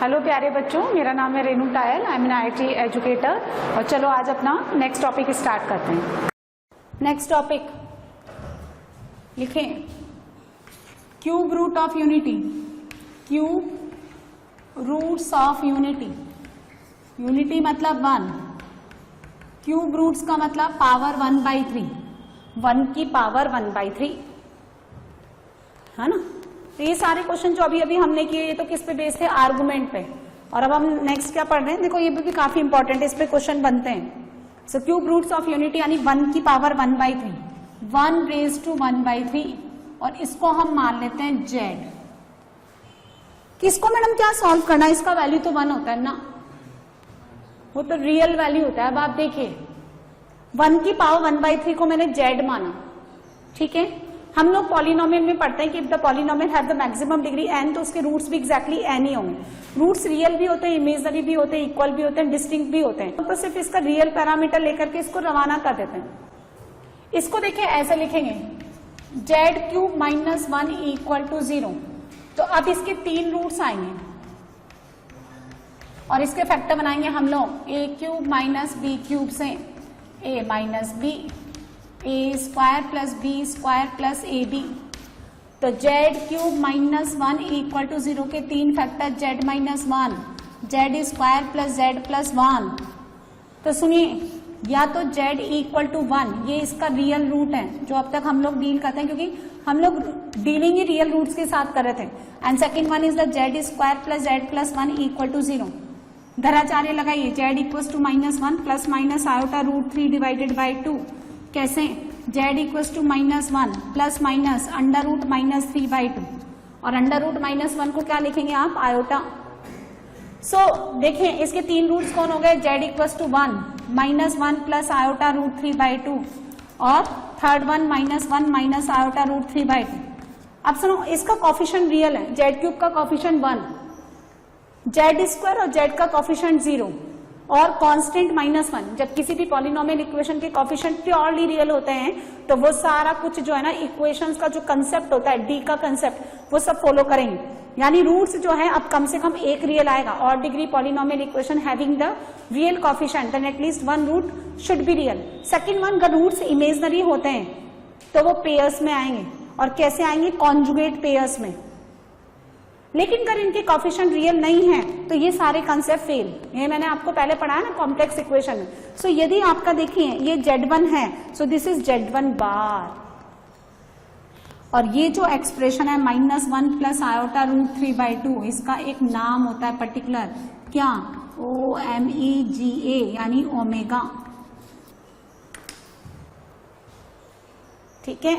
Hello प्यारे बच्चों, मेरा नाम है Renu Tayal. I am an IIT educator. और चलो आज अपना नेक्स्ट टॉपिक स्टार्ट करते हैं। नेक्स्ट टॉपिक लिखें, cube root of unity. Cube roots of unity. Unity मतलब 1, क्यूब रूट्स का मतलब पावर 1/3, 1 की पावर 1/3, है ना। तो ये सारे क्वेश्चन जो अभी अभी हमने किए ये तो किस पे बेस्ड थे, आर्गुमेंट पे। और अब हम नेक्स्ट क्या पढ़ रहे हैं, देखो ये भी काफी इंपॉर्टेंट है, इस पे क्वेश्चन बनते हैं। So cube roots of unity यानी 1 की पावर 1/3, 1 रेज टू 1/3, और इसको हम मान लेते हैं जेड। किसको मैडम क्या सॉल्व करना है, इसका वैल्यू तो 1 होता है ना, वो तो रियल वैल्यू होता है। अब आप देखिए 1 की पावर 1/3 को मैंने जेड माना, ठीक है। हम लोग पॉलिनोमियल में पढ़ते हैं कि if the polynomial have the maximum degree n, तो उसके रूट्स भी एग्जैक्टली n ही होंगे। रूट्स रियल भी होते हैं, इमेजनरी भी होते हैं, इक्वल भी होते हैं, डिस्टिंक्ट भी होते हैं। तो सिर्फ इसका रियल पैरामीटर लेकर के इसको रवाना कर देते हैं। इसको देखिए ऐसे लिखेंगे, z³ - 1 = 0। तो अब इसके 3 रूट्स आएंगे और इसके फैक्टर बनाएंगे हम लोग, a³ - b³ से a - b, a² + b² + ab। तो z³ - 1 = 0 के 3 फैक्टर z - 1, z² + z + 1। तो सुनिए, या तो z = 1, ये इसका रियल रूट है जो अब तक हम लोग डील करते हैं, क्योंकि हम लोग डीलिंग ही रियल रूट्स के साथ कर रहे थे। And second one is the z² + z + 1 = 0। धराचार्य लगाइए, z = -1 ± आयोटा √3 / 2। कैसे, z = -1 ± √-3/2, और √-1 को क्या लिखेंगे आप, आयोटा। सो देखिए इसके 3 रूट्स कौन हो गए, z = 1 -1 + आयोटा √3/2, और थर्ड वन -1 - आयोटा √3/2। अब सुनो, इसका कॉफिशिएंट रियल है, z³ का कॉफिशिएंट 1, z² और z का कॉफिशिएंट 0, और कांस्टेंट -1। जब किसी भी पॉलिनोमियल इक्वेशन के कॉफिशिएंट प्योरली रियल होते हैं तो वो सारा कुछ जो है ना, इक्वेशंस का जो कंसेप्ट होता है, डी का कंसेप्ट, वो सब फॉलो करेंगे। यानी रूट्स जो है अब कम से कम एक रियल आएगा। और degree polynomial equation having the real coefficient, then at least 1 root should be real. Second one, अगर रूट्स इमेजनरी होते हैं तो वो पेयर्स में आएंगे। और कैसे आएंगे, कॉन्जुगेट पेयर्स में। लेकिन अगर इनके कॉफिशिएंट रियल नहीं है तो ये सारे कंसेप्ट फेल। ये मैंने आपको पहले पढ़ाया ना कॉम्प्लेक्स इक्वेशन में। सो यदि आपका देखिए ये Z1 है, सो दिस इज Z1 बार, और ये जो एक्सप्रेशन है -1 + आयोटा √3/2, इसका एक नाम होता है पर्टिकुलर, क्या, OMEGA यानी ओमेगा, ठीक है।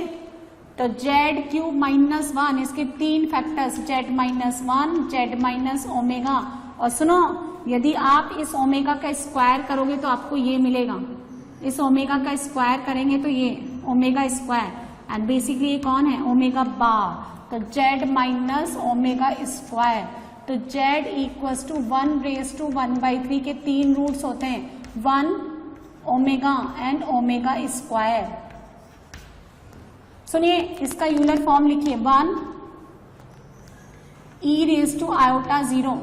तो z³ - 1, इसके 3 फैक्टर्स, z - 1, z - ओमेगा। और सुनो, यदि आप इस ओमेगा का स्क्वायर करोगे तो आपको ये मिलेगा, इस ओमेगा का स्क्वायर करेंगे तो ये ओमेगा स्क्वायर, एंड बेसिकली ये कौन है, ओमेगा बार। तो z - ओमेगा स्क्वायर। तो z = 1 रेज टू 1/3 के 3 रूट्स होते हैं, 1 ओमेगा एंड ओमेगा स्क्वायर। सुनिए इसका यूलर फॉर्म लिखिए, 1 e⁻⁴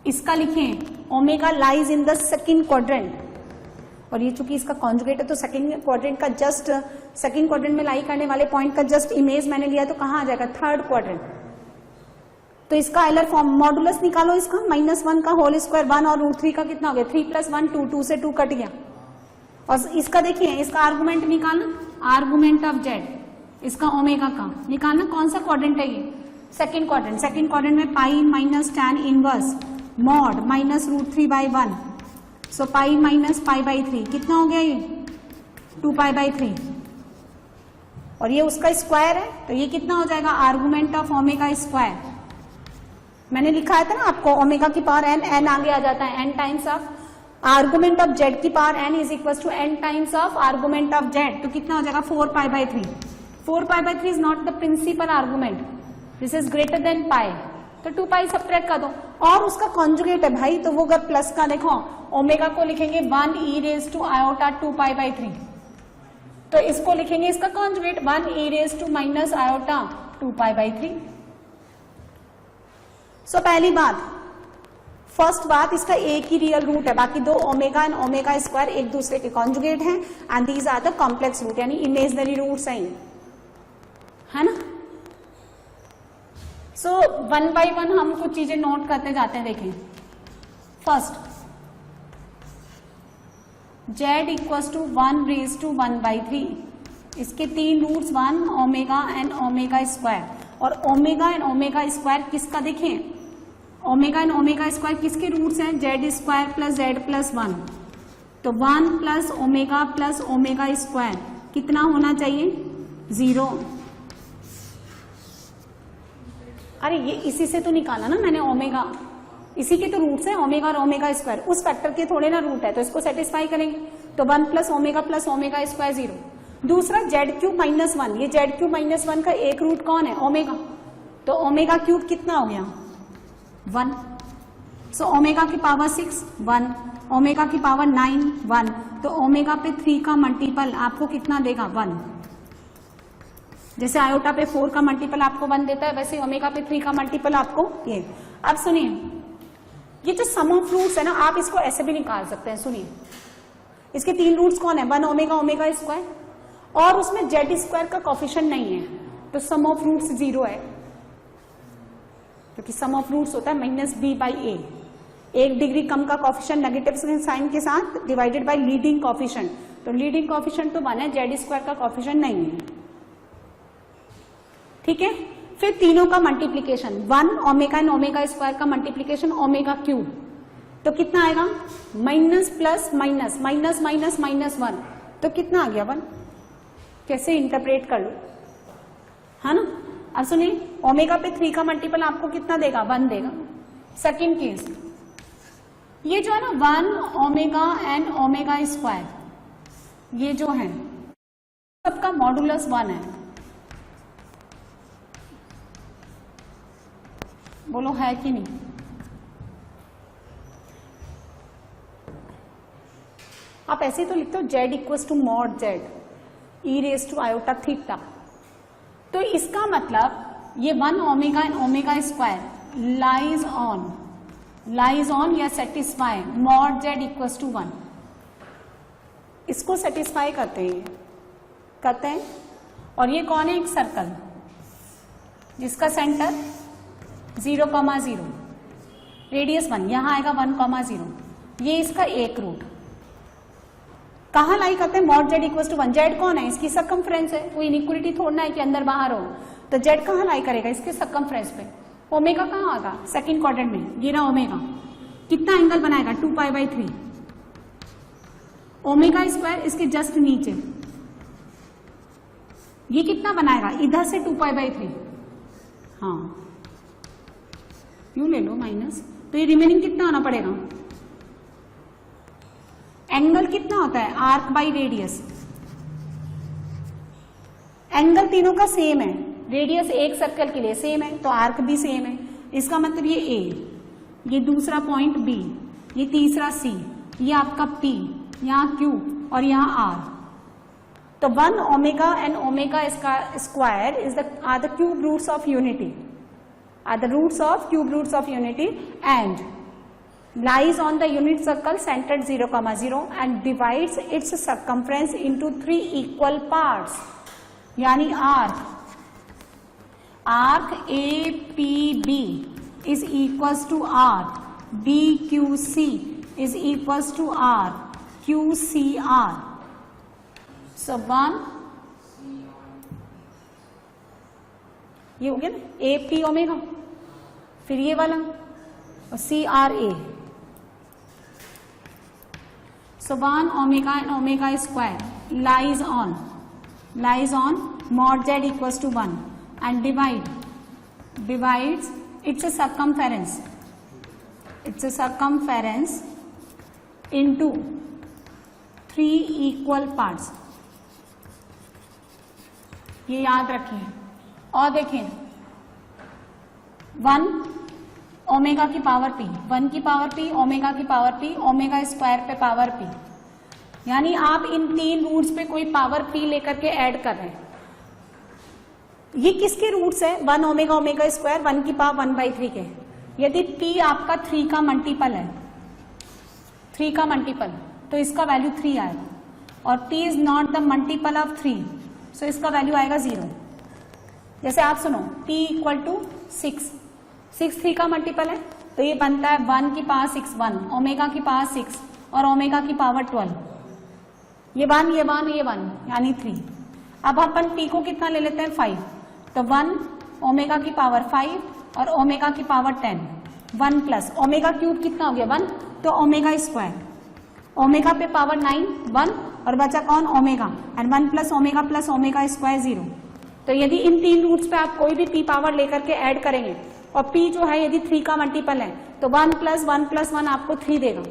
इसका लिखें, omega lies in the second quadrant, और ये चूंकि इसका कॉन्जुगेट है तो सेकेंड क्वाड्रेंट का जस्ट, सेकेंड क्वाड्रेंट में लाई करने वाले पॉइंट का जस्ट इमेज मैंने लिया तो कहां आ जाएगा, थर्ड क्वाड्रेंट। तो इसका यूलर फॉर्म, मॉडुलस निकालो इसका, -1 का होल स्क्वायर, 1 और √3 का कितना हो गया, 3 + 1 2, 2 से 2 कट गया। और इसका देखिए, इसका आर्गुमेंट निकालना, आर्गुमेंट ऑफ z, इसका ओमेगा का निकालना, कौन सा क्वाड्रेंट है ये, सेकंड क्वाड्रेंट। सेकंड क्वाड्रेंट में पाई - tan इनवर्स मॉड -√3/1, सो पाई - π/3, कितना हो गया ये, 2π/3, और ये उसका स्क्वायर है तो ये कितना हो जाएगा, आर्गुमेंट ऑफ ओमेगा स्क्वायर। मैंने लिखा था ना आपको, ओमेगा की पावर n आगे आ जाता है, n times of argument of z की power n = n times of argument of z। तो कितना हो जाएगा, 4π/3। 4π/3 is not the principal argument, this is greater than pi, तो 2π सब्ट्रैक्ट कर दो। और उसका कॉन्जुगेट है भाई, तो वो अगर प्लस का देखो, ओमेगा को लिखेंगे 1 e⁻²2π/3, तो इसको लिखेंगे इसका कॉन्जुगेट 1 e⁻² 2π/3। सो पहली बात, फर्स्ट बात, इसका एक ही रियल रूट है, बाकी दो ओमेगा एंड ओमेगा स्क्वायर एक दूसरे के कॉन्जुगेट हैं and these are the complex root, यानी इमेजिनरी रूट्स हैं, है ना। सो वन बाय वन हम कुछ चीजें नोट करते जाते हैं। देखें, first z equals to 1 raise to 1/3, इसके तीन roots 1 omega and omega square, और ओमेगा एंड ओमेगा स्क्वायर किसका, देखें ओमेगा एंड ओमेगा स्क्वायर किसके रूट्स हैं, z square plus z plus 1, तो 1 प्लस ओमेगा स्क्वायर कितना होना चाहिए, 0। अरे ये इसी से तो निकाला ना मैंने, ओमेगा इसी के तो रूट्स हैं, ओमेगा और ओमेगा स्क्वायर, उस फैक्टर के थोड़े ना रूट है, तो इसको सेटिस्फाई करेंगे, तो 1 प्लस ओमेगा स्क्वायर 0। दूसरा जेड क्यूब माइनस 1, ये जेड क्यूब माइनस 1 का एक रूट कौन है, ओमेगा, तो ओमेगा क्यूब कितना हो गया, 1। सो ओमेगा की पावर 6 1, ओमेगा की पावर 9 1, तो ओमेगा पे 3 का मल्टीपल आपको कितना देगा, 1। जैसे आयोटा पे 4 का मल्टीपल आपको 1 देता है, वैसे ओमेगा पे 3 का मल्टीपल आपको ये। अब सुनिए, ये जो सम ऑफ रूट्स है ना, आप इसको ऐसे भी निकाल सकते हैं। सुनिए, इसके तीन रूट्स कौन है, 1 ओमेगा स्क्वायर, और उसमें जेड स्क्वायर का कोफिशिएंट नहीं है, तो सम ऑफ रूट्स 0 है, क्योंकि सम ऑफ रूट्स होता है -b/a, 1 डिग्री कम का कोफिशिएंट नेगेटिव साइन के साथ डिवाइडेड बाय लीडिंग कोफिशिएंट, तो लीडिंग कोफिशिएंट तो 1 है, जेड स्क्वायर का कोफिशिएंट नहीं है, ठीक है। फिर तीनों का multiplication, 1 omega and omega square का मल्टीप्लीकेशन ओमेगा क्यूब, तो कितना आएगा, minus plus minus minus minus minus 1, तो कितना आ गया, 1। कैसे इंटरप्रेट कर लो, है ना। अब सुनिए, ओमेगा पे 3 का मल्टीपल आपको कितना देगा, 1 देगा। सेकेंड केस, ये जो है ना 1 ओमेगा एंड ओमेगा स्क्वायर, ये जो है सबका मॉडुलस 1 है, बोलो है कि नहीं। आप ऐसे तो लिखते हो z equals to mod z e raise to iota theta, तो इसका मतलब ये 1 omega and omega square lies on या satisfy mod z equals to 1, इसको सेटिस्फाई करते हैं। और ये कौन है, एक सर्कल जिसका सेंटर 0,0, रेडियस 1, यहां आएगा 1,0, ये इसका एक रूट कहां लाई करते हैं, mod z equals to 1, z कौन है, इसकी सर्कमफ्रेंस है, कोई इनइक्वालिटी थोड़ना है कि अंदर बाहर हो, तो जेड कहां लाई करेगा, इसके सर्कमफ्रेंस पे। ओमेगा कहां आएगा, सेकंड क्वाड्रेंट में, ये रहा ओमेगा, कितना एंगल बनाएगा, 2π/3, ओमेगा स्क्वायर इसके जस्ट नीचे, ये कितना बनाएगा, इधर से 2π/3, हाँ यूं ले लो माइनस, तो ये रिमेनिंग कितना होना पड़ेगा, एंगल कितना होता है, आर्क बाई रेडियस, एंगल तीनों का सेम है, रेडियस एक सर्कल के लिए सेम है, तो आर्क भी सेम है, इसका मतलब ये A, ये दूसरा पॉइंट B, ये तीसरा C, ये आपका P, यहाँ Q और यहाँ R, तो 1 omega and omega square is are the cube roots of unity, are the roots of cube roots of unity and lies on the unit circle centered 0,0 and divides its circumference into 3 equal parts, यानी arc APB is equals to arc BQC is equals to arc QCR. So 1 ये हो गया ना, AP omega, फिर ये वाला और CRA, so 1 omega and omega square lies on mod z equals to 1 and divides its circumference into 3 equal parts, ये याद रखिए। और देखें 1 ओमेगा की पावर p, 1 की पावर p, ओमेगा की पावर p, ओमेगा स्क्वायर पे पावर p, यानी आप इन तीन रूट्स पे कोई पावर p लेकर के ऐड कर रहे हैं। ये किसके रूट्स है, 1 ओमेगा ओमेगा स्क्वायर 1 की पावर 1/3 के, यदि p आपका 3 का मल्टीपल है, 3 का मल्टीपल, तो इसका वैल्यू 3 आएगा, और p is not the multiple of 3, सो इसका वैल्यू आएगा 0। जैसे आप सुनो p इक्वल टू 6, 6 3 का मल्टीपल है, तो ये बनता है 1 की पावर 6 1, ओमेगा की पावर 6 और ओमेगा की पावर 12, ये 1 ये 1 ये 1 यानी 3। अब अपन p को कितना ले लेते हैं 5, तो 1 ओमेगा की पावर 5 और ओमेगा की पावर 10, 1 प्लस ओमेगा क्यूब कितना हो गया 1, तो ओमेगा स्क्वायर, ओमेगा पे पावर 9 1 और बचा कौन omega, and 1 plus omega square 0। तो यदि इन 3 रूट्स पे आप कोई भी p पावर लेकर के ऐड करेंगे और p जो है यदि 3 का मल्टीपल है तो 1 प्लस 1 आपको 3 देगा,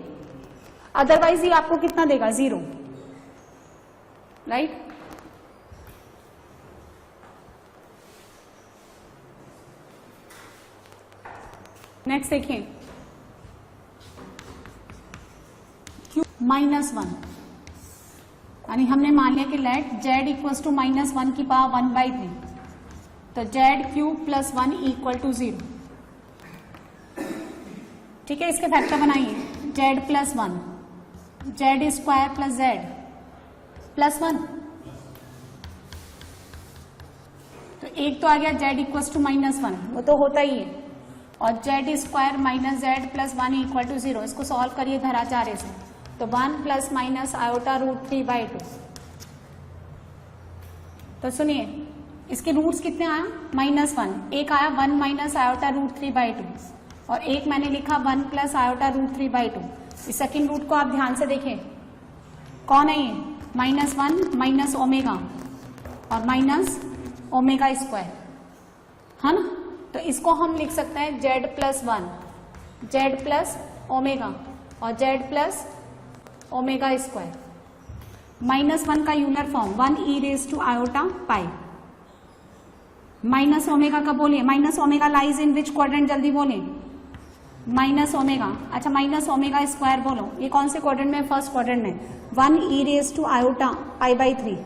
अदरवाइज ये आपको कितना देगा 0, राइट। नेक्स्ट देखिए क्यूब -1, यानी हमने मान लिया कि लेट z इक्वल्स टू -1 की पावर 1/3, तो z cube plus 1 equal to 0। ठीक है, इसके फैक्टर बनाइए, z plus 1, z square plus z plus 1, तो एक तो आ गया z इक्वल्स टू -1, वो तो होता ही है, और z square minus z plus 1 equal to 0। इसको सॉल्व करिए धराचार्य से, तो 1 प्लस माइनस आयोटा रूट 3/2। तो सुनिए इसके रूट्स कितने आया -1, एक आया 1 माइनस आयोटा रूट 3/2 और एक मैंने लिखा 1 प्लस आयोटा रूट 3/2। इस सेकेंड रूट को आप ध्यान से देखें, कौन है ये, -1 माइनस ओमेगा और माइनस ओमेगा स्क्वायर, है ना। तो इसको हम लिख सकते हैं z plus 1, z plus omega और z प्लस ओमेगा स्क्वायर, -1 का Euler form 1 e raise to iota pi, minus omega का बोलिए, minus omega lies in which quadrant, जल्दी बोले, माइनस ओमेगा, अच्छा माइनस ओमेगा स्क्वायर बोलो, ये कौन से क्वाड्रेंट में, फर्स्ट क्वाड्रेंट में, 1 e raise to iota π/3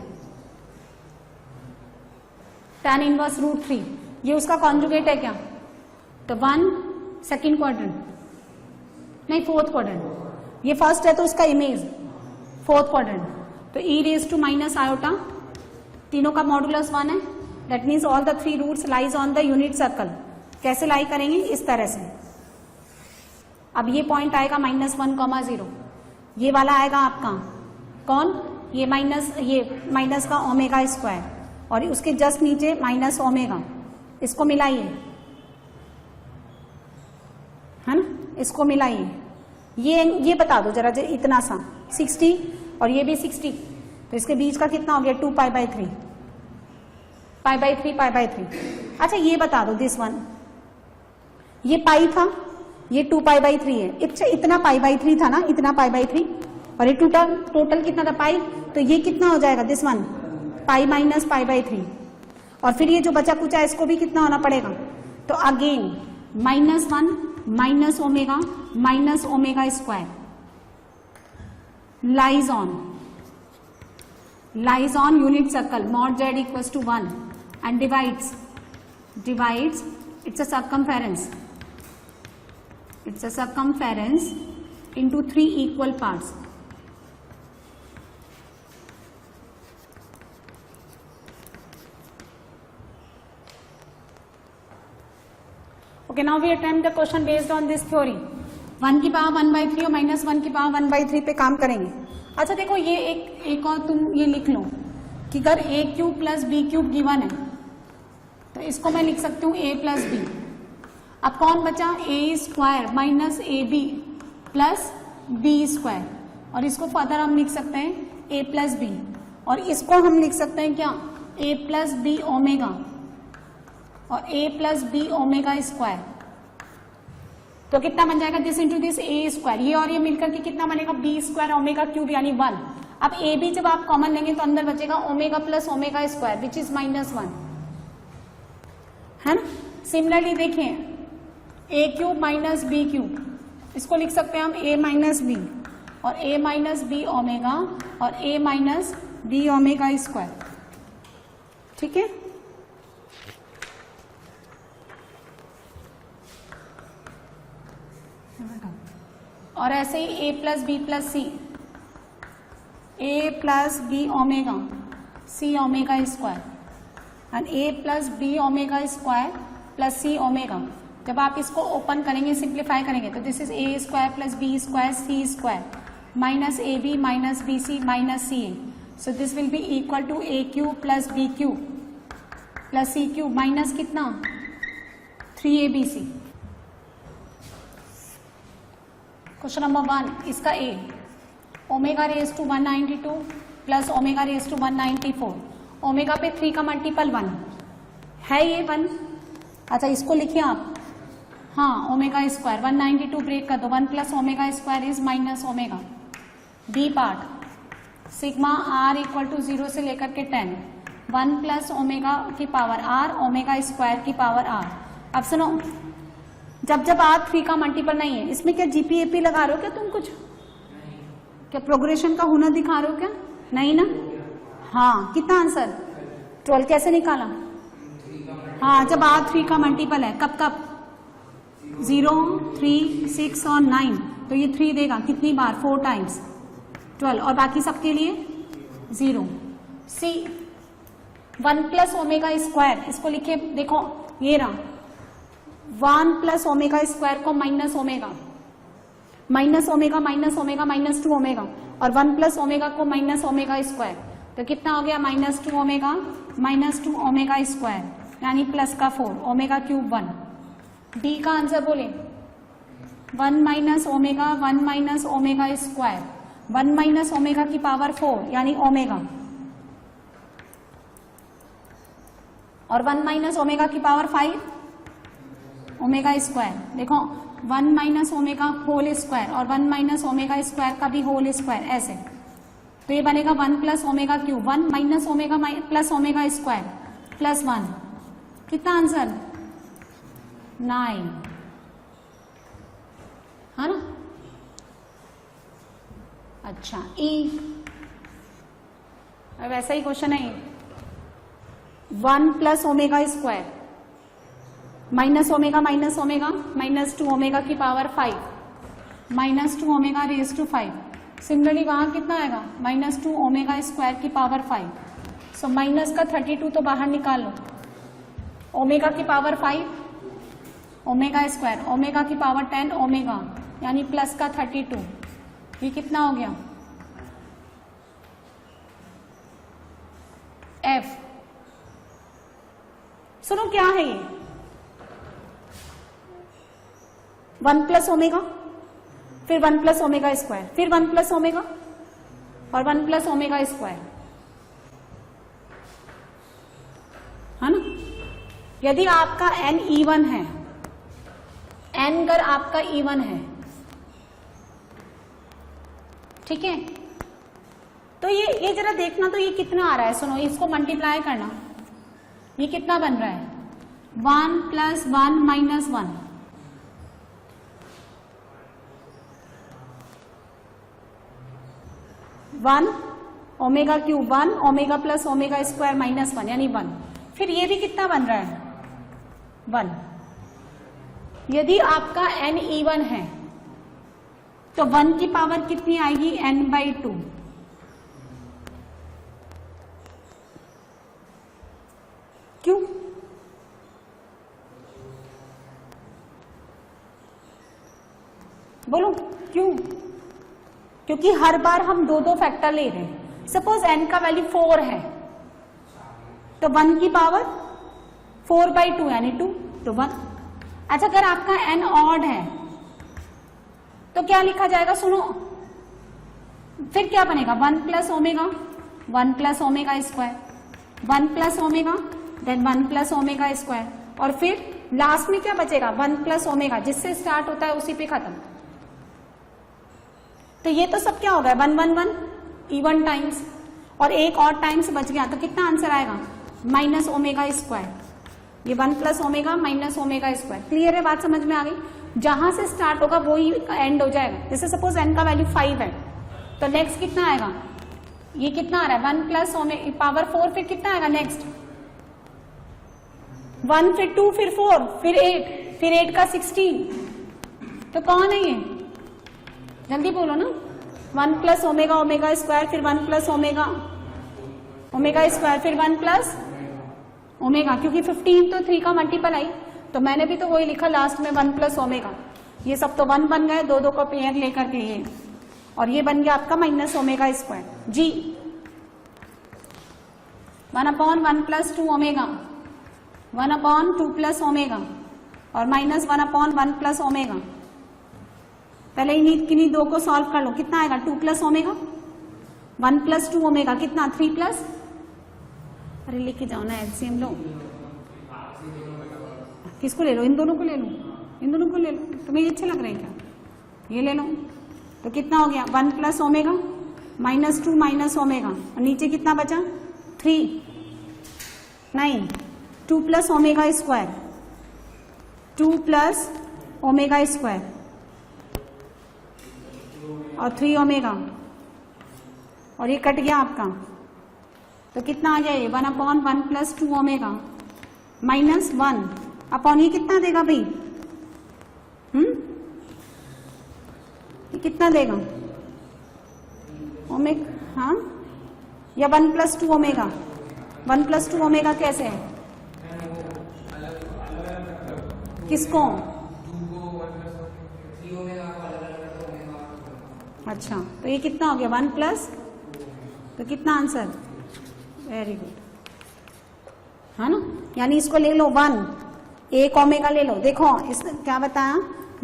tan inverse root 3, ये उसका कॉन्जुगेट है क्या, तो 1 सेकेंड क्वाड्रेंट, नहीं फोर्थ क्वाड्रेंट, ये फर्स्ट है तो उसका इमेज फोर्थ क्वाड्रेंट, तो e raise to minus iota, तीनों का मॉडुलस 1 है, that means all the 3 roots lies on the unit circle. कैसे लाई करेंगे, इस तरह से। अब ये पॉइंट आएगा -1, 0, ये वाला आएगा आपका कौन, ये माइनस का ओमेगा स्क्वायर, और उसके जस्ट नीचे माइनस ओमेगा, इसको मिलाइए, है ना, इसको मिलाइए, ये बता दो जरा, इतना सा 60 और ये भी 60, तो इसके बीच का कितना हो गया 2 π/3, π/3। अच्छा ये बता दो दिस वन, ये पाई था, ये 2 π/3 है, इतना π/3 था ना, इतना π/3, और ये टोटल कितना था पाई, तो ये कितना हो जाएगा दिस वन पाई माइनस π/3, और फिर ये जो बचा कुचा इसको भी कितना होना पड़ेगा, तो again -1 minus omega square lies on unit circle mod z equals to 1 and divides it's a circumference into 3 equal parts. Okay, now we attempt the question based on this theory. 1 की पावर 1/3 और -1 की power 1/3 पे काम करेंगे। अच्छा देखो, ये एक और तुम ये लिख लो कि अगर a³ प्लस b³ गिवन है तो इसको मैं लिख सकती हूँ a प्लस b। अब कौन बचा, a² minus ab plus b², और इसको फर्दर हम लिख सकते हैं a प्लस b, और इसको हम लिख सकते हैं क्या, a प्लस b ओमेगा और a plus b omega square. तो कितना बन जाएगा, दिस इंटू दिस a², ये और ये मिलकर के कितना बनेगा b² ओमेगा³ यानी 1। अब a b जब आप कॉमन लेंगे तो अंदर बचेगा omega plus omega square which is -1, है ना। सिमिलरली देखें a³ माइनस b³, इसको लिख सकते हैं हम a माइनस b और a माइनस b ओमेगा और a minus b omega square, ठीक है। और ऐसे ही a plus b plus c, a plus b omega c omega square and a plus b omega square plus c omega. जब आप इसको ओपन करेंगे, सिंप्लीफाई करेंगे, तो this is a square plus b square c square minus a b minus b c minus c a. So this will be equal to a cube plus b cube plus c cube minus कितना 3abc। Question number 1, इसका a omega raise to 192 plus omega raise to 194, omega पे 3 का multiple 1 है, ये 1। अच्छा इसको लिखिए आप, हाँ ओमेगा स्क्वायर 192 ब्रेक कर दो, 1 plus omega square is minus omega. B part sigma r equal to 0 से लेकर के 10, 1 प्लस ओमेगा की पावर आर ओमेगा स्क्वायर की पावर आर। अब सुनो, जब जब आर 3 का मल्टीपल नहीं है, इसमें क्या जीपीएपी लगा रहे हो क्या तुम कुछ? क्या प्रोग्रेशन का हुनर दिखा रहे हो क्या? नहीं ना? हाँ, कितना आंसर 12 कैसे निकाला? हाँ, जब आर 3 का मल्टीपल है, कब कब? 0, 3, 6 और 9, तो ये 3 देगा कितनी बार? 4 टाइम्स 12, और बाकी सबके लिए 0। सी 1 प्लस ओमेगा स्क्वायर, इसको लिखिए, देखो ये रहा 1 प्लस ओमेगा स्क्वायर को minus omega minus omega minus omega minus 2 omega, और 1 प्लस ओमेगा को माइनस ओमेगा स्क्वायर, तो कितना हो गया? Minus 2 omega minus 2 omega square, यानी प्लस का 4 ओमेगा क्यूब 1। डी का आंसर बोले 1 minus omega 1 minus omega square, 1 minus omega की पावर 4 यानी ओमेगा, और 1 माइनस ओमेगा की पावर 5 ओमेगा स्क्वायर। देखो 1 माइनस ओमेगा होल स्क्वायर और 1 माइनस ओमेगा स्क्वायर का भी होल स्क्वायर, ऐसे, तो ये बनेगा 1 plus omega cube, 1 minus omega plus omega square plus 1। कितना आंसर? 9, है ना? अच्छा ई, अब ऐसा ही क्वेश्चन है, 1 plus omega square minus omega minus omega minus 2 omega की power 5 minus 2 omega raise to 5। Similarly वहां कितना आएगा? माइनस 2 ओमेगा स्क्वायर की पावर 5। सो माइनस का 32 तो बाहर निकाल लो, ओमेगा की पावर 5 ओमेगा स्क्वायर, ओमेगा की पावर 10 ओमेगा, यानी प्लस का 32। ये कितना हो गया? एफ। सुनो क्या है ये? 1 प्लस ओमेगा, फिर 1 प्लस ओमेगा स्क्वायर, फिर 1 प्लस ओमेगा और 1 प्लस ओमेगा स्क्वायर, है ना? यदि आपका n इवन है, n अगर आपका इवन है, ठीक है, तो ये जरा देखना, तो ये कितना आ रहा है? सुनो, इसको मल्टीप्लाई करना, ये कितना बन रहा है? 1 plus 1 minus 1, 1 omega cube 1 omega plus omega square minus 1 यानी 1। फिर ये भी कितना बन रहा है? 1। यदि आपका n इवन है तो 1 की पावर कितनी आएगी? n/2। क्यों? बोलो क्यों? क्योंकि हर बार हम 2 फैक्टर ले रहे हैं। सपोज n का वैल्यू 4 है तो 1 की पावर 4/2 यानी 2, तो 1। अच्छा, अगर आपका n ऑड है तो क्या लिखा जाएगा? सुनो, फिर क्या बनेगा? 1 plus omega 1 plus omega square, 1 plus omega then 1 plus omega square, और फिर लास्ट में क्या बचेगा? 1 प्लस ओमेगा, जिससे स्टार्ट होता है उसी पे खत्म। तो ये तो सब क्या हो गया? 1 1 1 इवन टाइम्स, और एक और टाइम्स बच गया, तो कितना आंसर आएगा? Minus omega square. ये 1 plus omega minus omega square. Clear है? बात समझ में आ गई? जहां से स्टार्ट होगा वो ही एंड हो जाएगा। जैसे सपोज n का वैल्यू 5 है तो नेक्स्ट कितना आएगा? ये कितना आ रहा है? 1 प्लस पावर 4, फिर कितना आएगा नेक्स्ट? 1, फिर 2, फिर 4, फिर 8, फिर 8 का 16, तो कौन है ये, जल्दी बोलो ना। 1 प्लस ओमेगा ओमेगा स्क्वायर, फिर 1 प्लस ओमेगा ओमेगा स्क्वायर, फिर 1 प्लस ओमेगा, क्योंकि 15 तो 3 का मल्टीपल आई, तो मैंने भी तो वही लिखा लास्ट में 1 प्लस ओमेगा। ये सब तो 1 बन गए, दो का पेयर लेकर के ये, और ये बन गया आपका माइनस ओमेगा स्क्वायर जी। 1/1 प्लस 2 ओमेगा, 1/2 प्लस ओमेगा, और माइनस 1/1 प्लस ओमेगा। पहले इन्हीं दो को सॉल्व कर लो, कितना आएगा 2 प्लस ओमेगा, 1 प्लस 2 ओमेगा कितना 3 प्लस, अरे लेके जाओ ना एलसीएम लो। किसको ले लो, इन दोनों को ले लो, इन दोनों को ले लो, तुम्हें ये अच्छे लग रहे हैं क्या, ये ले लो। तो कितना हो गया 1 plus omega minus 2 minus omega, और नीचे कितना बचा 3, नहीं 2 plus omega square, 2 plus omega square और 3 ओमेगा, और ये कट गया आपका, तो कितना आ गया ये 1/1 प्लस 2 ओमेगा माइनस 1 अपॉन ये कितना देगा भाई, ये कितना देगा ओमेगा, हाँ, या 1 प्लस 2 ओमेगा, 1 प्लस 2 ओमेगा कैसे है, किसको, अच्छा, तो ये कितना हो गया 1 प्लस, तो कितना आंसर, वेरी गुड, है ना। यानी इसको ले लो 1 1 ओमेगा ले लो, देखो इस क्या बताया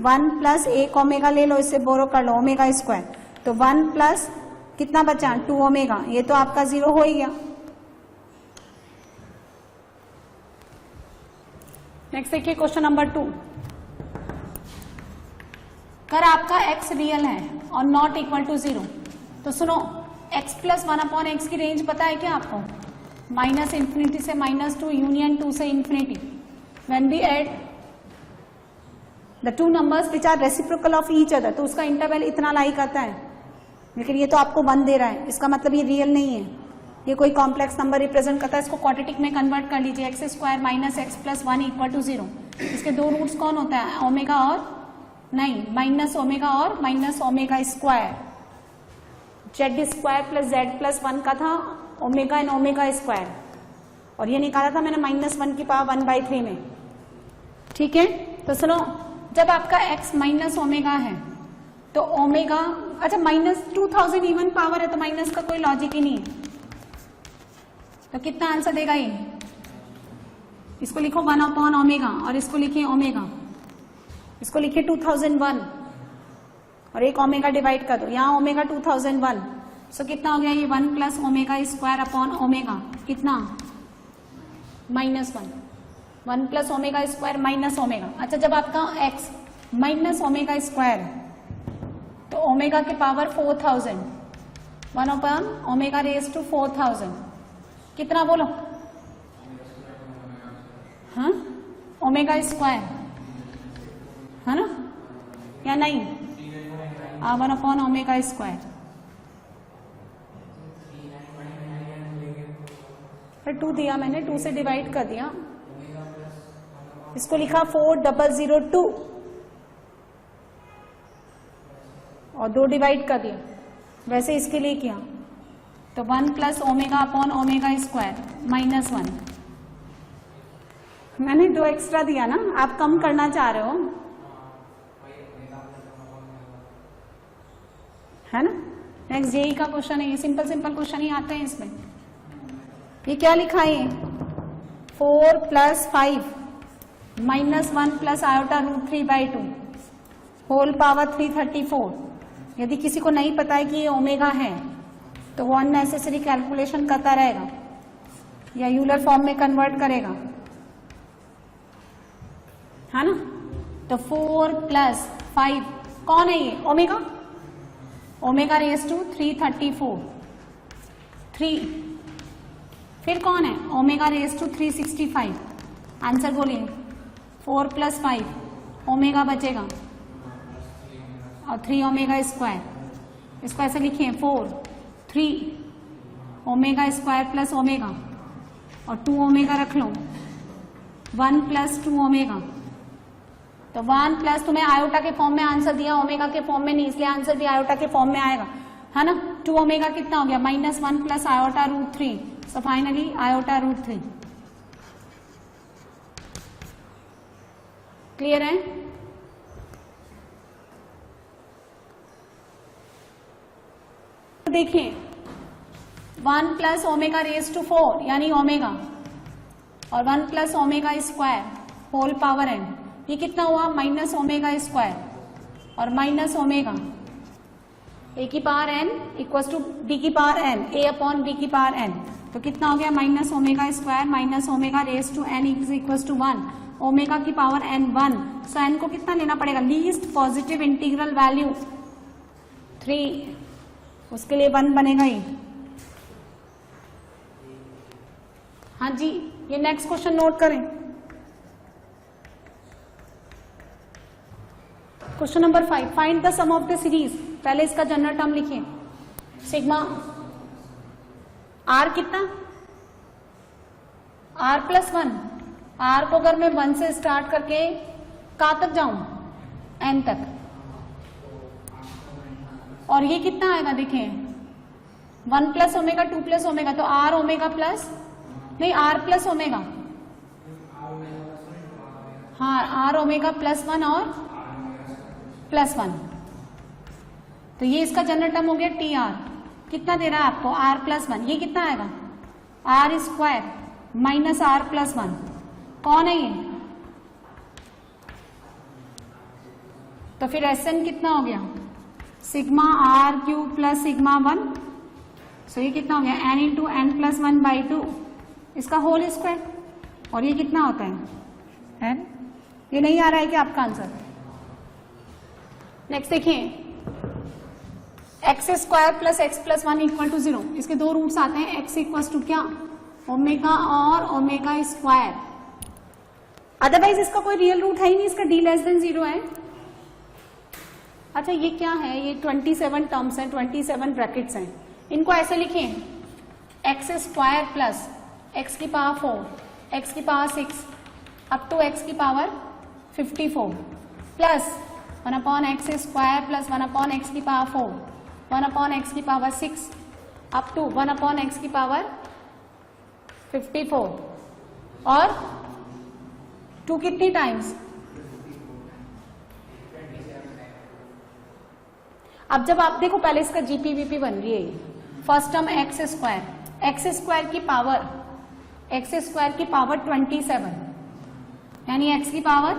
1 प्लस 1 ओमेगा ले लो, इससे बोरो कर लो ओमेगा स्क्वायर, तो 1 प्लस कितना बचा 2 ओमेगा, ये तो आपका 0 हो ही गया। नेक्स्ट देखिए क्वेश्चन नंबर 2, कर आपका x रियल है और नॉट इक्वल टू 0, तो सुनो x प्लस 1/x की रेंज पता है क्या आपको, -∞ से -2 यूनियन 2 से infinity, when we add the two numbers which are reciprocal of each other, तो उसका इंटरवल इतना लाई करता है, लेकिन ये तो आपको 1 दे रहा है, इसका मतलब ये रियल नहीं है, ये कोई कॉम्प्लेक्स नंबर रिप्रेजेंट करता है, इसको क्वाड्रेटिक में कन्वर्ट कर लीजिए, x square minus x plus 1 equal to 0, इसके दो रूट्स कौन होता है, ओमेगा और नहीं माइनस ओमेगा और minus omega square, Z square plus z plus 1 का था ओमेगा एंड ओमेगा स्क्वायर, और ये निकाला था मैंने -1 की पावर 1/3 में, ठीक है। तो सुनो जब आपका x माइनस ओमेगा है तो ओमेगा, अच्छा -2000 इवन पावर है तो माइनस का कोई लॉजिक ही नहीं है, तो कितना आंसर देगा ये, इसको लिखो 1/ओमेगा और इसको लिखिए ओमेगा, इसको लिखिए 2001 और एक ओमेगा डिवाइड कर दो, यहाँ ओमेगा 2001, सो कितना हो गया ये 1 plus omega square upon omega, कितना -1, 1 plus omega square minus omega. अच्छा जब आपका x माइनस ओमेगा स्क्वायर है तो ओमेगा के पावर 4000, 1/ओमेगा रेज टू 4000, कितना बोलो, हाँ ओमेगा स्क्वायर, है ना या नहीं, 1/ओमेगा स्क्वायर, फिर 2 दिया मैंने, 2 से डिवाइड कर दिया, इसको लिखा 4002 और 2 डिवाइड कर दिया, वैसे इसके लिए किया, तो 1 plus omega upon omega square -1, मैंने 2 एक्स्ट्रा दिया ना, आप कम करना चाह रहे हो, है ना। नेक्स्ट जेई का क्वेश्चन है, ये सिंपल क्वेश्चन ही आते हैं इसमें, ये क्या लिखा है 4 plus 5 -1 plus iota √3/2 whole power 334। यदि किसी को नहीं पता है कि ये ओमेगा है तो वो अननेसेसरी कैलकुलेशन करता रहेगा या यूलर फॉर्म में कन्वर्ट करेगा, है ना। तो 4 प्लस 5 कौन है ये, ओमेगा, ओमेगा रेज टू 334, 3, फिर कौन है ओमेगा रेज टू 365, आंसर बोलिए 4 प्लस 5 ओमेगा बचेगा और 3 ओमेगा स्क्वायर, इसको ऐसे लिखिए 4 3 ओमेगा स्क्वायर प्लस ओमेगा और 2 ओमेगा रख लो, 1 प्लस 2 ओमेगा तो 1 प्लस, तुम्हें आयोटा के फॉर्म में आंसर दिया, ओमेगा के फॉर्म में नहीं, इसलिए आंसर भी आयोटा के फॉर्म में आएगा, है ना। 2 ओमेगा कितना हो गया, -1 plus iota √3, so finally iota √3। Clear है? तो देखिए 1 प्लस ओमेगा रेज टू 4 यानी ओमेगा, और 1 plus omega square whole power n, ये कितना हुआ, माइनस ओमेगा स्क्वायर और माइनस ओमेगा a की power n equal to b की power n, a upon b की पावर n, तो कितना हो गया, minus omega square minus omega raise to n is equal to 1, omega की पावर n 1, सो n को कितना लेना पड़ेगा, लीस्ट पॉजिटिव इंटीग्रल वैल्यू 3, उसके लिए 1 बनेगा ही। हाँ जी, ये नेक्स्ट क्वेश्चन नोट करें, question number 5, find the sum of the series. पहले इसका जनरल टर्म लिखिए, सिग्मा r कितना, r प्लस 1, r को अगर मैं 1 से स्टार्ट करके कहां तक जाऊं, n तक, और ये कितना आएगा, देखें 1 प्लस ओमेगा 2 प्लस ओमेगा, तो r ओमेगा प्लस, नहीं r प्लस ओमेगा, हाँ r ओमेगा प्लस 1 और प्लस 1, तो ये इसका जनरल टर्म हो गया TR, कितना दे रहा है आपको, r प्लस 1, ये कितना आएगा, r square minus r plus 1, कौन है ये, तो फिर Sn कितना हो गया, sigma r cube plus sigma 1, सो ये कितना हो गया, n इंटू n प्लस 1/2, इसका होल स्क्वायर, और ये कितना होता है n, ये नहीं आ रहा है क्या आपका आंसर। नेक्स्ट देखिए, x square plus x plus 1 equal to 0, इसके दो रूट्स आते हैं, एक्स इक्वल टू क्या, ओमेगा और ओमेगा स्क्वायर, अदरवाइज इसका कोई रियल रूट है ही नहीं, इसका d लेस देन 0 है। अच्छा ये क्या है, ये 27 टर्म्स हैं, 27 ब्रैकेट्स हैं, इनको ऐसे लिखें, एक्स स्क्वायर प्लस एक्स की पावर 4, एक्स की पावर 6 अप टू एक्स की power 54 plus 1 upon x square plus 1 upon x की पावर 4, 1 अपॉन एक्स की power 6 up to 1 upon x की पावर 54, और 2 कितनी टाइम्स, अब जब आप देखो पहले इसका जीपीवीपी बन रही है, फर्स्ट टर्म एक्स स्क्वायर की पावर, एक्स स्क्वायर की पावर 27 यानी एक्स की power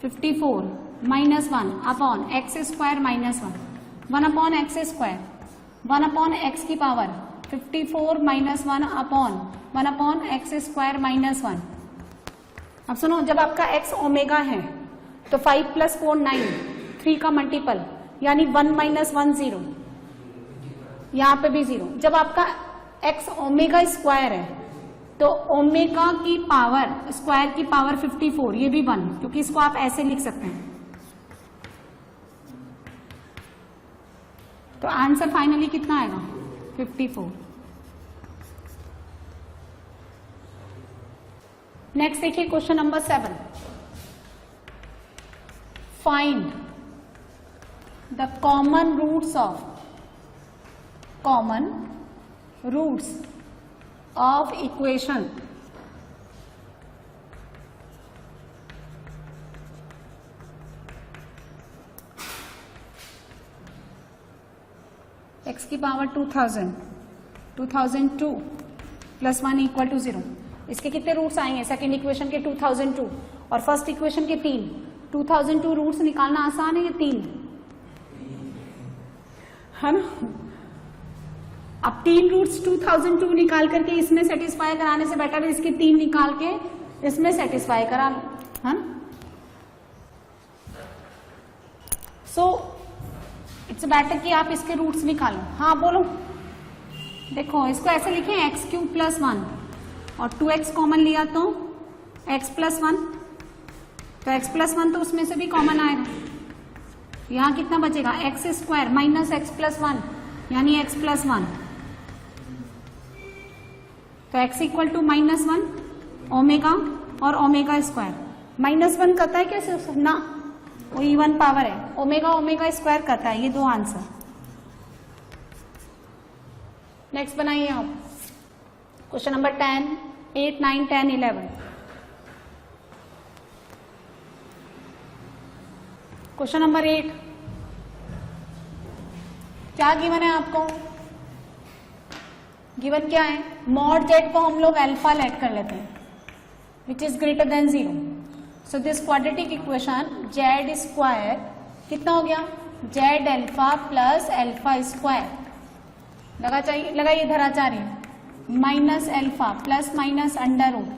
54 minus 1 upon x square minus 1 upon x square, 1 upon x की power 54 minus 1 upon x square minus 1। अब सुनो, जब आपका एक्स ओमेगा है तो 5 प्लस 4 9, 3 का मल्टीपल यानी 1 माइनस 1 0, यहां पे भी 0। जब आपका एक्स ओमेगा स्क्वायर है तो ओमेगा की पावर स्क्वायर की पावर 54, ये भी 1, क्योंकि इसको आप ऐसे लिख सकते हैं। तो आंसर फाइनली कितना आएगा, 54। नेक्स्ट देखिए question number 7, find the common roots of equation x की पावर 2002 प्लस 1 इक्वल टू 0, इसके कितने रूट्स आएंगे, सेकेंड इक्वेशन के 2002 और फर्स्ट इक्वेशन के 3, 2002 रूट्स निकालना आसान है, ये 3 है ना। अब 3 रूट्स 2002 निकाल करके इसमें सेटिस्फाई कराने से बेटर है इसके 3 निकाल के इसमें सेटिस्फाई करा, है ना। सो इट्स बेटर कि आप इसके रूट्स निकालो। हाँ बोलो, देखो इसको ऐसे लिखें, एक्स क्यूब प्लस 1 और 2x कॉमन लिया तो x प्लस 1, तो x प्लस 1 तो उसमें से भी कॉमन आएगा, यहां कितना बचेगा, x square minus x plus 1 यानी x प्लस 1, तो x इक्वल टू -1 ओमेगा और ओमेगा स्क्वायर, -1 करता है क्या ना, वो इवन पावर है। ओमेगा ओमेगा स्क्वायर करता है। ये दो आंसर। नेक्स्ट बनाइए आप क्वेश्चन नंबर 10, 8, 9, 10, 11। क्वेश्चन नंबर 8 क्या गिवन है आपको? गिवन क्या है? मॉड जेड को हम लोग अल्फा लेट कर लेते हैं which is greater than 0। So this quadratic equation z square कितना हो गया? Z alpha plus alpha square लगाइए धराचार्य minus alpha plus minus under root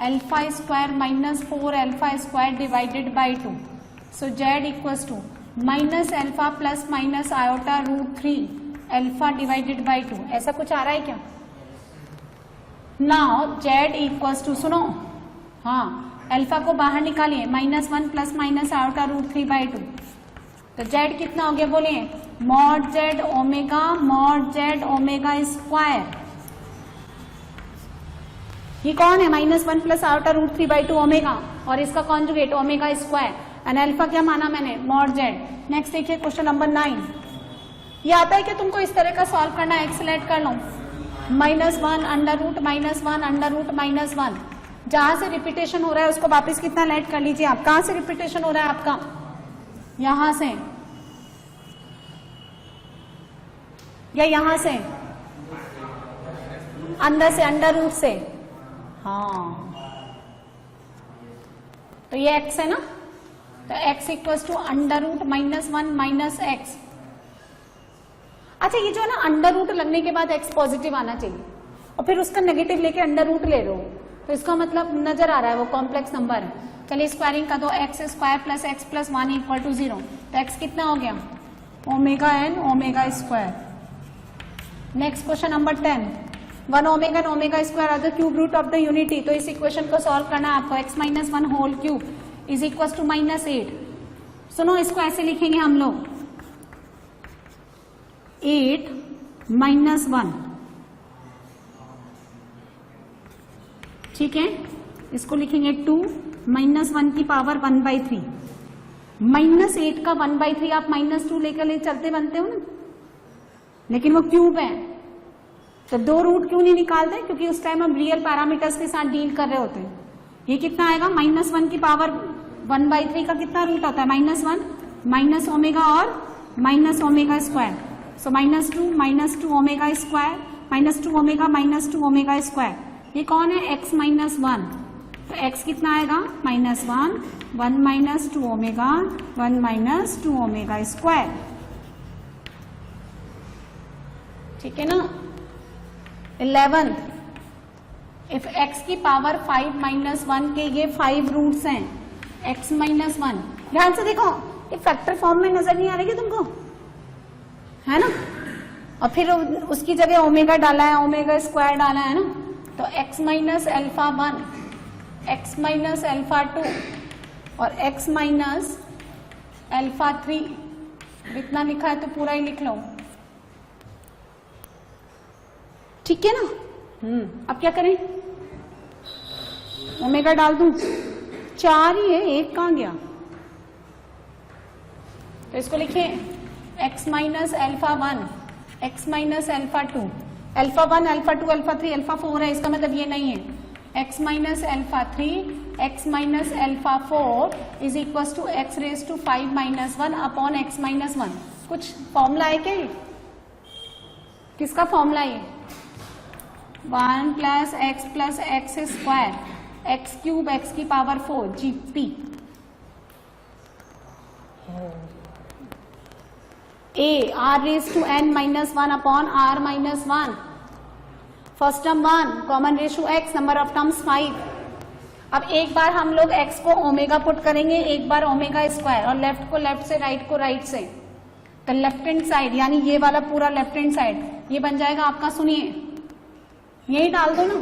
alpha square minus 4 alpha square divided by 2। So z equals to minus alpha plus minus iota root 3 alpha divided by 2। ऐसा कुछ आ रहा है क्या? Now Z equals to, सुनो, हाँ, alpha को बाहर निकालिए, -1 plus minus iota root 3 by 2। तो जेड कितना हो गया बोलिए? Mod z omega square. ये कौन है? -1 plus iota root 3 by 2 omega, और इसका conjugate omega square. And alpha क्या माना मैंने? Mod z. नेक्स्ट देखिए क्वेश्चन नंबर 9। ये आता है कि तुमको इस तरह का सॉल्व करना है? एक्सलेट कर लो, -1 अंडर रूट -1 अंडर रूट -1। जहां से रिपीटेशन हो रहा है उसको वापस कितना लेट कर लीजिए आप। कहां से रिपीटेशन हो रहा है आपका? यहां से या यहां से? अंदर से, अंडर रूट से। हाँ, तो ये x है ना, तो x equals to under root -1 minus x. अच्छा, ये जो है ना अंडर रूट लगने के बाद x पॉजिटिव आना चाहिए, और फिर उसका नेगेटिव लेके अंडर रूट ले रहे हो, तो इसका मतलब नजर आ रहा है वो कॉम्प्लेक्स नंबर है। चलिए स्क्वायरिंग का दो, x स्क्वायर plus x plus 1 equal to 0। तो x कितना हो गया? Omega and omega square. Next question number 10, 1 omega and omega square are the cube root of the unity. तो इस इक्वेशन को सॉल्व करना है आपको। x minus 1 whole cube is equal to -8। सुनो, इसको ऐसे लिखेंगे हम लोग, 8 माइनस 1, ठीक है। इसको लिखेंगे 2 -1 की पावर 1/3। -8 का 1/3 आप -2 लेकर ले चलते बनते हो ना, लेकिन वो क्यूब है, तो 2 रूट क्यों नहीं निकालते? क्योंकि उस टाइम हम रियल पैरामीटर्स के साथ डील कर रहे होते हैं। ये कितना आएगा? -1 की पावर 1/3 का कितना रूट होता है? -1 माइनस ओमेगा और माइनस ओमेगा स्क्वायर। सो -2 omega square -2 omega -2 omega square. ये कौन है? x minus 1। तो x कितना आएगा? -1 1 minus 2 omega 1 minus 2 omega square, ठीक है ना। 11 इफ x की पावर 5 माइनस 1 के ये 5 रूट्स हैं, x माइनस 1। ध्यान से देखो, ये फैक्टर फॉर्म में नजर नहीं आ रही तुमको, है ना। और फिर उसकी जगह ओमेगा डाला है, ओमेगा स्क्वायर डाला है ना। तो x minus alpha 1, x minus alpha 2 और x माइनस अल्फा 3, इतना लिखा है तो पूरा ही लिख लो, ठीक है ना। अब क्या करें? ओमेगा डाल दूं? 4 ही है, 1 कहां गया? तो इसको लिखिए x minus alpha 1, x minus alpha 2, alpha 1 alpha 2 alpha 3 alpha 4 है, इसका मतलब ये नहीं है। x minus alpha 3 x minus alpha 4 is equal to x raise to 5 minus 1 upon x minus 1। कुछ फॉर्मूला है क्या? किसका फॉर्मूला है? 1 plus x square x cube x की power 4 GP। A r raise to n minus 1 upon r minus 1। First term 1 common raise to x, number of terms 5। अब एक बार हम लोग x को ओमेगा पुट करेंगे, एक बार ओमेगा स्क्वायर, और left को लेफ्ट से, राइट को राइट से। तो लेफ्ट हैंड साइड यानी ये वाला पूरा लेफ्ट हैंड साइड ये बन जाएगा आपका, सुनिए यही डाल दो ना,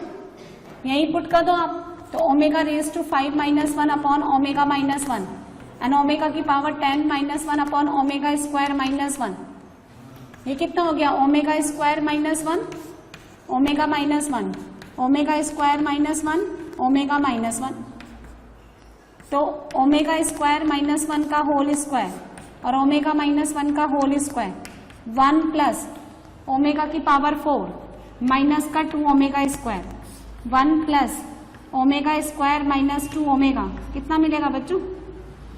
यही पुट कर दो आप। तो omega raise to 5 minus 1 upon omega minus 1 and omega की power 10 minus 1 upon omega square minus 1। ये कितना हो गया? Omega square minus 1 omega minus 1 omega square minus 1 omega minus 1। तो ओमेगा स्क्वायर माइनस 1 का होल स्क्वायर और ओमेगा माइनस 1 का whole square 1 plus omega की पावर 4 माइनस का 2 omega square 1 plus omega square minus 2 omega कितना मिलेगा बच्चों?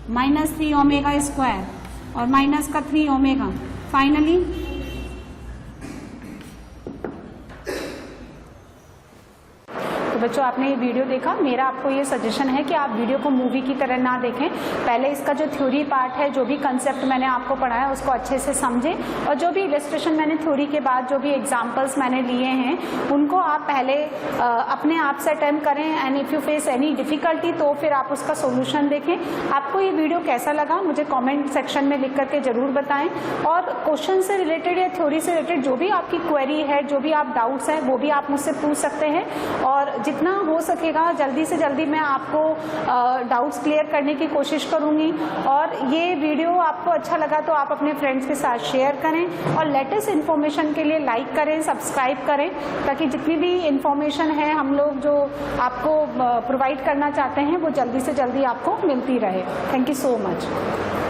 माइनस 3 ओमेगा स्क्वायर और माइनस का 3 ओमेगा। फाइनली बच्चों आपने ये वीडियो देखा। मेरा आपको ये सजेशन है कि आप वीडियो को मूवी की तरह ना देखें। पहले इसका जो थ्योरी पार्ट है, जो भी कंसेप्ट मैंने आपको पढ़ाया उसको अच्छे से समझें और जो भी इलस्ट्रेशन मैंने थ्योरी के बाद जो भी एग्जांपल्स मैंने लिए हैं उनको आप पहले अपने आप से अटेम्प्ट करें। And if you face any difficulty तो फिर आप उसका सोल्यूशन देखें। आपको ये वीडियो कैसा लगा मुझे कॉमेंट सेक्शन में लिख करके जरूर बताएं। और क्वेश्चन से रिलेटेड या थ्योरी से रिलेटेड जो भी आपकी क्वेरी है, जो भी आप डाउट्स हैं, वो भी आप मुझसे पूछ सकते हैं और जितना हो सकेगा जल्दी से जल्दी मैं आपको डाउट्स क्लियर करने की कोशिश करूंगी। और ये वीडियो आपको अच्छा लगा तो आप अपने फ्रेंड्स के साथ शेयर करें और लेटेस्ट इन्फॉर्मेशन के लिए लाइक करें, सब्सक्राइब करें, ताकि जितनी भी इन्फॉर्मेशन है हम लोग जो आपको प्रोवाइड करना चाहते हैं वो जल्दी से जल्दी आपको मिलती रहे। Thank you so much.